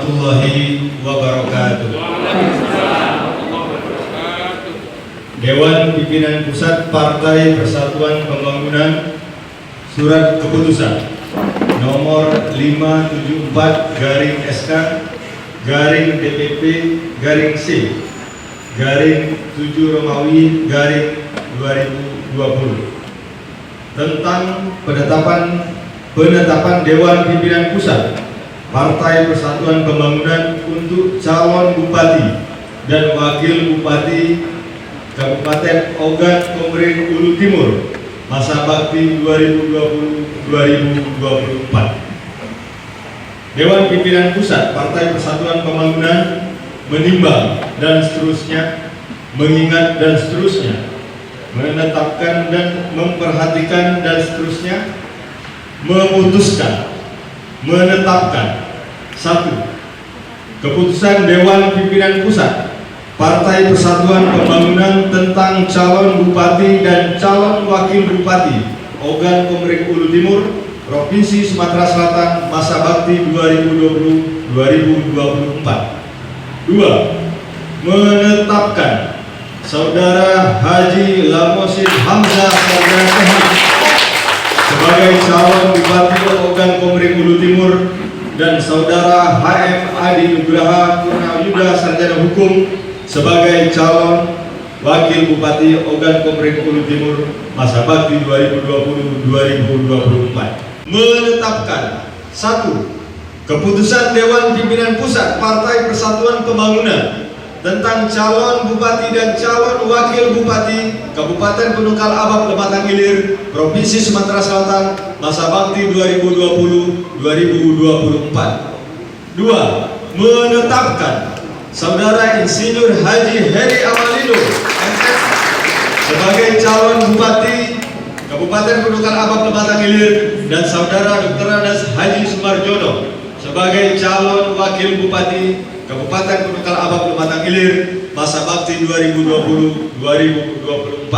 warahmatullahi wabarakatuh. Dewan Pimpinan Pusat Partai Persatuan Pembangunan Surat Keputusan nomor 574/SK garing DPP garing C garing 7 Romawi garing 2020 tentang penetapan Dewan Pimpinan Pusat Partai Persatuan Pembangunan untuk calon bupati dan wakil bupati Kabupaten Ogan Komering Ulu Timur masa bakti 2020-2024. Dewan Pimpinan Pusat Partai Persatuan Pembangunan menimbang dan seterusnya, mengingat dan seterusnya, menetapkan dan memperhatikan dan seterusnya, memutuskan, menetapkan. 1. Keputusan Dewan Pimpinan Pusat Partai Persatuan Pembangunan tentang calon bupati dan calon wakil bupati Ogan Komering Ulu Timur Provinsi Sumatera Selatan masa bakti 2020-2024. 2. Menetapkan Saudara Haji Lamosin Hamzah Sarjana sebagai calon bupati Ogan Komering Ulu Timur dan Saudara HM Adi Nugraha Purnawayuda Sarjana Hukum sebagai calon wakil bupati Ogan Komering Ulu Timur masa bakti 2020-2024. Menetapkan 1. Keputusan Dewan Pimpinan Pusat Partai Persatuan Pembangunan tentang calon bupati dan calon wakil bupati Kabupaten Penungkal Abab Lematang Ilir Provinsi Sumatera Selatan masa bakti 2020-2024. 2. Menetapkan Saudara Insinyur Haji Heri Amalindo MM sebagai calon bupati Kabupaten Penungkal Abab Lematang Ilir dan Saudara Dr. Anas Haji Sumarjono sebagai calon wakil bupati Kabupaten Penungkal Abab Lematang Ilir masa bakti 2020-2024.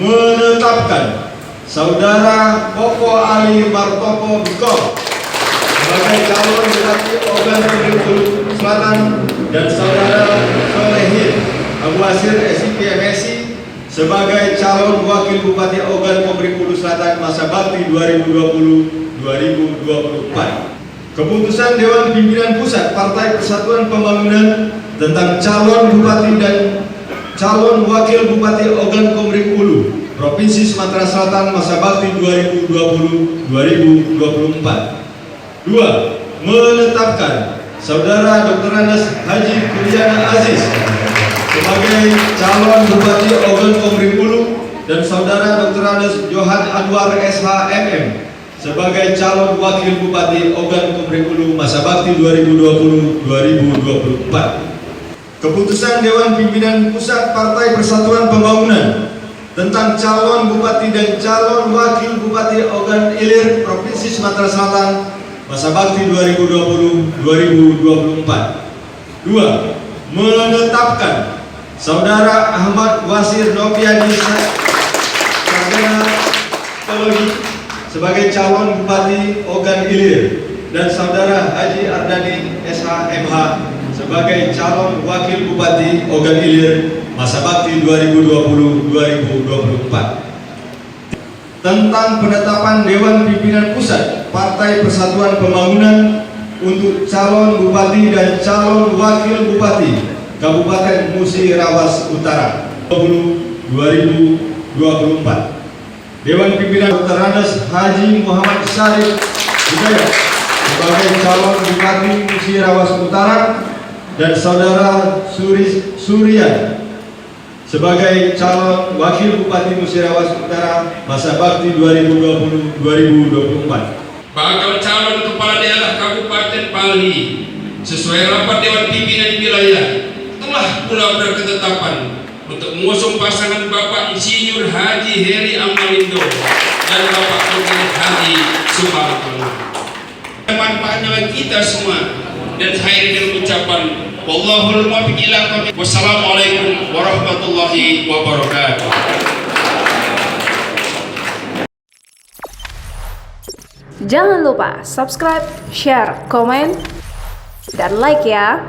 Menetapkan Saudara Koko Ali Martopo Bikor sebagai calon bupati Ogan Komering Ulu Selatan dan Saudara Solehin Abu Asir SIP MSI sebagai calon wakil bupati Ogan Komering Ulu Selatan masa bakti 2020-2024. Keputusan Dewan Pimpinan Pusat Partai Persatuan Pembangunan tentang calon bupati dan calon wakil bupati Ogan Komering Ulu Provinsi Sumatera Selatan masa bakti 2020-2024. 2. Menetapkan Saudara Dr. Anas Haji Kuryana Aziz sebagai calon bupati Ogan Komering Ulu dan Saudara Dr. Anas Johan Anwar SHMM sebagai calon wakil bupati Ogan Komering Ulu masa bakti 2020-2024. Keputusan Dewan Pimpinan Pusat Partai Persatuan Pembangunan tentang calon bupati dan calon wakil bupati Ogan Ilir Provinsi Sumatera Selatan masa bakti 2020-2024. 2. Menetapkan Saudara Ahmad Wasir Noviadi Sarjana Teologi sebagai calon bupati Ogan Ilir dan Saudara Haji Ardani SHMH sebagai calon wakil bupati Ogan Ilir masa bakti 2020-2024. Tentang penetapan Dewan Pimpinan Pusat Partai Persatuan Pembangunan untuk calon bupati dan calon wakil bupati Kabupaten Musirawas Utara 2024. Dewan Pimpinan Dr. Anas Haji Muhammad Syarif Hidayat sebagai calon bupati Musirawas Utara dan Saudara Surya sebagai calon wakil bupati Musirawas Utara masa bakti 2020-2024. Bakal calon kepala daerah Kabupaten Pali sesuai rapat Dewan Pimpinan Wilayah telah pula berketetapan untuk mengusung pasangan Bapak Insinyur Haji Heri Amalindo dan Bapak Dr. Haji Sumarjono. Manfaatnya bagi kita semua dan akhiri dengan ucapan wallahul muwaffiq ila aqwamit. Wassalamualaikum warahmatullahi wabarakatuh. Jangan lupa subscribe, share, komen, dan like ya.